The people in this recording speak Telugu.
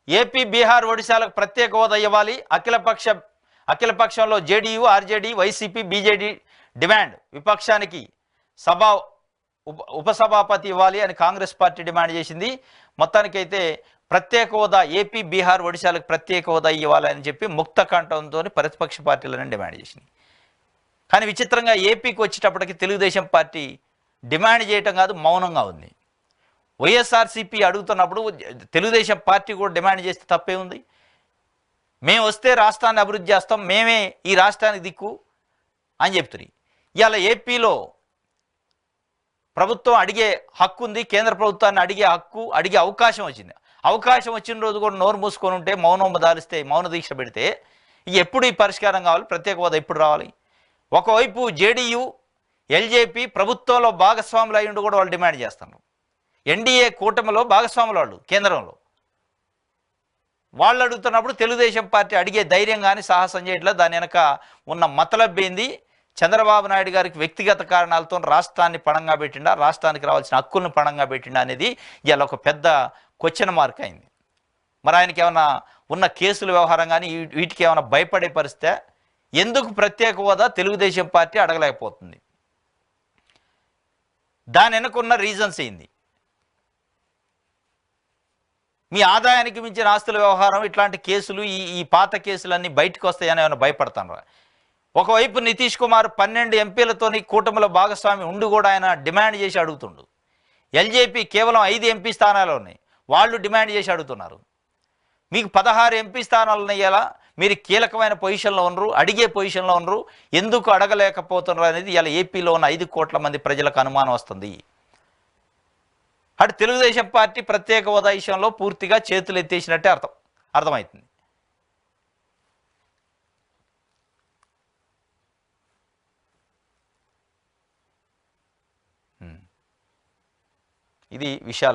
ఏపీ, బీహార్, ఒడిశాలకు ప్రత్యేక హోదా ఇవ్వాలి. అఖిలపక్షంలో JDU, RJD, YCP, BJD demand. విపక్షానికి ఉపసభాపతి ఇవ్వాలి అని కాంగ్రెస్ పార్టీ డిమాండ్ చేసింది. మొత్తానికైతే ప్రత్యేక హోదా ఏపీ, బీహార్, ఒడిశాలకు ప్రత్యేక హోదా ఇవ్వాలని చెప్పి ముక్త కంఠంతో ప్రతిపక్ష పార్టీలను డిమాండ్ చేసింది. కానీ విచిత్రంగా ఏపీకి వచ్చేటప్పటికి తెలుగుదేశం పార్టీ డిమాండ్ చేయటం కాదు, మౌనంగా ఉంది. వైఎస్ఆర్సీపీ అడుగుతున్నప్పుడు తెలుగుదేశం పార్టీ కూడా డిమాండ్ చేస్తే తప్పే ఉంది. మేము వస్తే రాష్ట్రాన్ని అభివృద్ధి చేస్తాం, మేమే ఈ రాష్ట్రానికి దిక్కు అని చెప్తున్నారు. ఇవాళ ఏపీలో ప్రభుత్వం అడిగే హక్కు ఉంది, కేంద్ర ప్రభుత్వాన్ని అడిగే అవకాశం వచ్చింది. అవకాశం వచ్చిన రోజు కూడా నోరు మూసుకొని ఉంటే, మౌనం దాలిస్తే, మౌన దీక్ష పెడితే ఎప్పుడు ఈ పరిష్కారం కావాలి? ప్రత్యేక హోదా ఎప్పుడు రావాలి? ఒకవైపు జేడీయూ, ఎల్జేపీ ప్రభుత్వంలో భాగస్వాములు అయ్యిండు కూడా వాళ్ళు డిమాండ్ చేస్తున్నారు. ఎన్డీఏ కూటమిలో భాగస్వాములు వాళ్ళు కేంద్రంలో. వాళ్ళు అడుగుతున్నప్పుడు తెలుగుదేశం పార్టీ అడిగే ధైర్యం కానీ సాహసం చేయట్లేదు. దాని వెనక ఉన్న మతలబ్బేంది? చంద్రబాబు నాయుడు గారికి వ్యక్తిగత కారణాలతో రాష్ట్రాన్ని పణంగా పెట్టిండా, రాష్ట్రానికి రావాల్సిన హక్కులను పణంగా పెట్టిండా అనేది ఇవాళ ఒక పెద్ద క్వశ్చన్ మార్క్ అయింది. మరి ఆయనకి ఏమైనా ఉన్న కేసుల వ్యవహారం కానీ వీటికి ఏమైనా భయపడే పరిస్థితే? ఎందుకు ప్రత్యేక హోదా తెలుగుదేశం పార్టీ అడగలేకపోతుంది? దాని వెనుకున్న రీజన్స్ ఏంది? మీ ఆదాయానికి మించిన ఆస్తుల వ్యవహారం, ఇట్లాంటి కేసులు, ఈ పాత కేసులన్నీ బయటకు వస్తాయని ఏమైనా భయపడతాను. ఒకవైపు నితీష్ కుమార్ 12 ఎంపీలతోని కూటమిలో భాగస్వామి ఉండి కూడా ఆయన డిమాండ్ చేసి అడుగుతుండు. ఎల్జేపీ కేవలం 5 ఎంపీ స్థానాలు ఉన్నాయి, వాళ్ళు డిమాండ్ చేసి అడుగుతున్నారు. మీకు 16 ఎంపీ స్థానాలు ఉన్నాయలా, మీరు కీలకమైన పొజిషన్లో ఉన్నారు, అడిగే పొజిషన్లో ఉన్నారు, ఎందుకు అడగలేకపోతున్నారు అనేది ఇలా ఏపీలో ఉన్న 5 కోట్ల మంది ప్రజలకు అనుమానం వస్తుంది. అటు తెలుగుదేశం పార్టీ ప్రత్యేక హోదా విషయంలో పూర్తిగా చేతులు ఎత్తేసినట్టే అర్థమవుతుంది. ఇది విషయాలు.